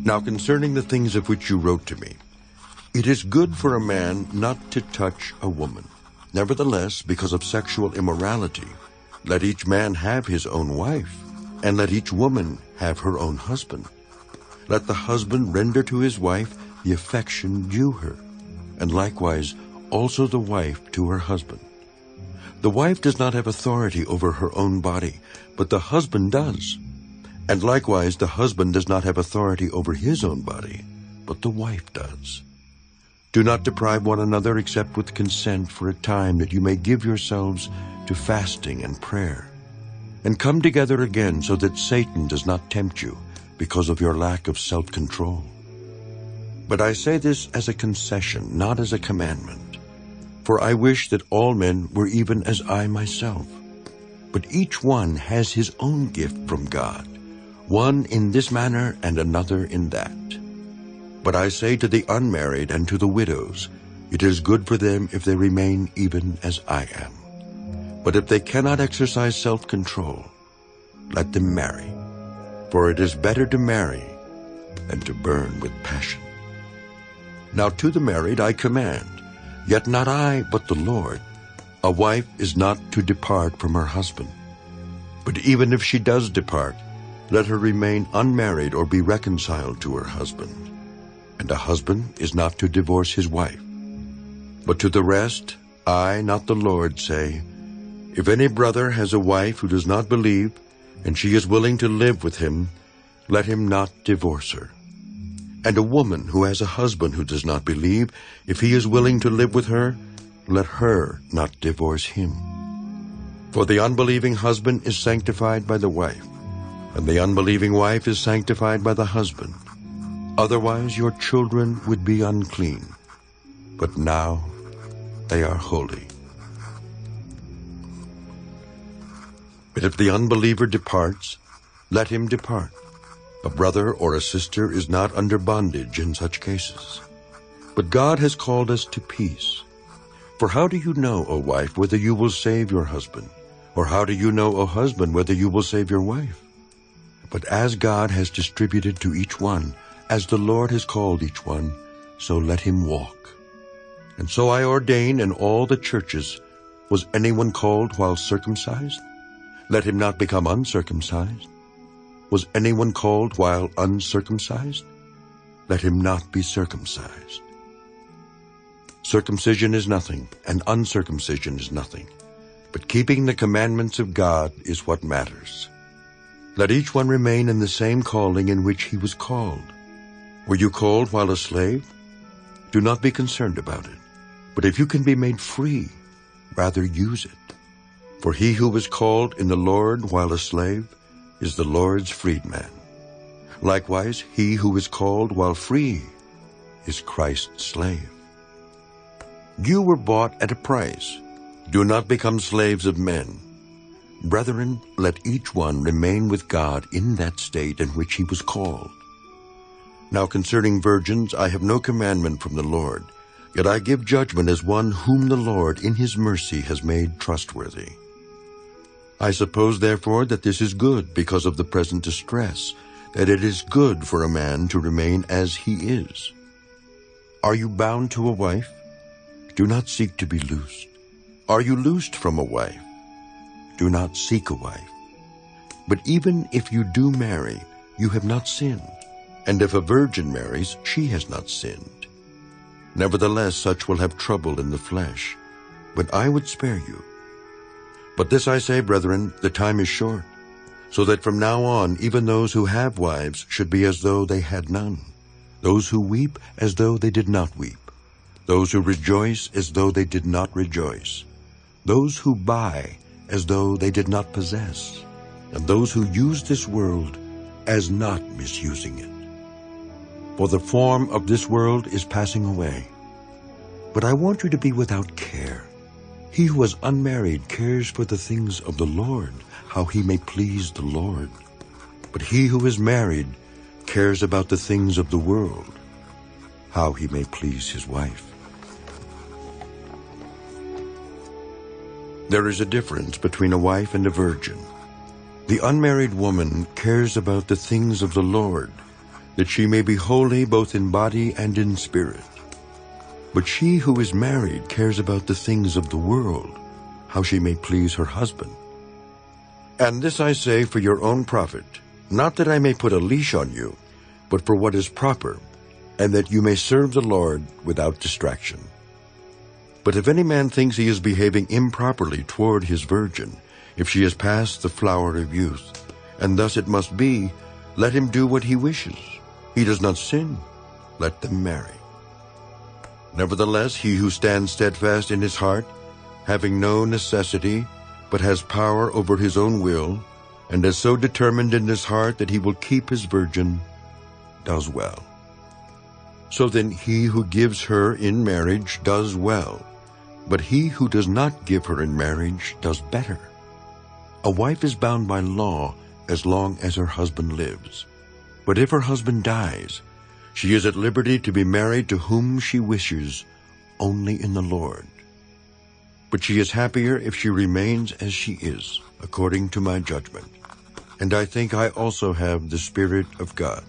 Now concerning the things of which you wrote to me, it is good for a man not to touch a woman. Nevertheless, because of sexual immorality, let each man have his own wife, and let each woman have her own husband. Let the husband render to his wife the affection due her, and likewise also the wife to her husband. The wife does not have authority over her own body, but the husband does. And likewise the husband does not have authority over his own body, but the wife does. Do not deprive one another except with consent for a time, that you may give yourselves to fasting and prayer, and come together again so that Satan does not tempt you because of your lack of self-control. But I say this as a concession, not as a commandment. For I wish that all men were even as I myself. But each one has his own gift from God, one in this manner and another in that. But I say to the unmarried and to the widows, it is good for them if they remain even as I am. But if they cannot exercise self-control, let them marry. For it is better to marry than to burn with passion. Now to the married I command, yet not I, but the Lord, a wife is not to depart from her husband. But even if she does depart, let her remain unmarried or be reconciled to her husband. And a husband is not to divorce his wife. But to the rest, I, not the Lord, say, if any brother has a wife who does not believe, and she is willing to live with him, let him not divorce her. And a woman who has a husband who does not believe, if he is willing to live with her, let her not divorce him. For the unbelieving husband is sanctified by the wife, and the unbelieving wife is sanctified by the husband. Otherwise your children would be unclean, but now they are holy. But if the unbeliever departs, let him depart. A brother or a sister is not under bondage in such cases. But God has called us to peace. For how do you know, O wife, whether you will save your husband? Or how do you know, O husband, whether you will save your wife? But as God has distributed to each one, as the Lord has called each one, so let him walk. And so I ordain in all the churches, was anyone called while circumcised? Let him not become uncircumcised. Was anyone called while uncircumcised? Let him not be circumcised. Circumcision is nothing, and uncircumcision is nothing, but keeping the commandments of God is what matters. Let each one remain in the same calling in which he was called. Were you called while a slave? Do not be concerned about it. But if you can be made free, rather use it. For he who was called in the Lord while a slave is the Lord's freedman. Likewise, he who is called while free is Christ's slave. You were bought at a price. Do not become slaves of men. Brethren, let each one remain with God in that state in which he was called. Now concerning virgins, I have no commandment from the Lord, yet I give judgment as one whom the Lord in his mercy has made trustworthy. I suppose, therefore, that this is good because of the present distress, that it is good for a man to remain as he is. Are you bound to a wife? Do not seek to be loosed. Are you loosed from a wife? Do not seek a wife. But even if you do marry, you have not sinned. And if a virgin marries, she has not sinned. Nevertheless, such will have trouble in the flesh, but I would spare you. But this I say, brethren, the time is short, so that from now on even those who have wives should be as though they had none, those who weep as though they did not weep, those who rejoice as though they did not rejoice, those who buy as though they did not possess, and those who use this world as not misusing it. For the form of this world is passing away. But I want you to be without care. He who is unmarried cares for the things of the Lord, how he may please the Lord. But he who is married cares about the things of the world, how he may please his wife. There is a difference between a wife and a virgin. The unmarried woman cares about the things of the Lord, that she may be holy both in body and in spirit. But she who is married cares about the things of the world, how she may please her husband. And this I say for your own profit, not that I may put a leash on you, but for what is proper, and that you may serve the Lord without distraction. But if any man thinks he is behaving improperly toward his virgin, if she is past the flower of youth, and thus it must be, let him do what he wishes. He does not sin. Let them marry. Nevertheless, he who stands steadfast in his heart, having no necessity, but has power over his own will, and is so determined in his heart that he will keep his virgin, does well. So then he who gives her in marriage does well, but he who does not give her in marriage does better. A wife is bound by law as long as her husband lives. But if her husband dies, she is at liberty to be married to whom she wishes, only in the Lord. But she is happier if she remains as she is, according to my judgment. And I think I also have the Spirit of God.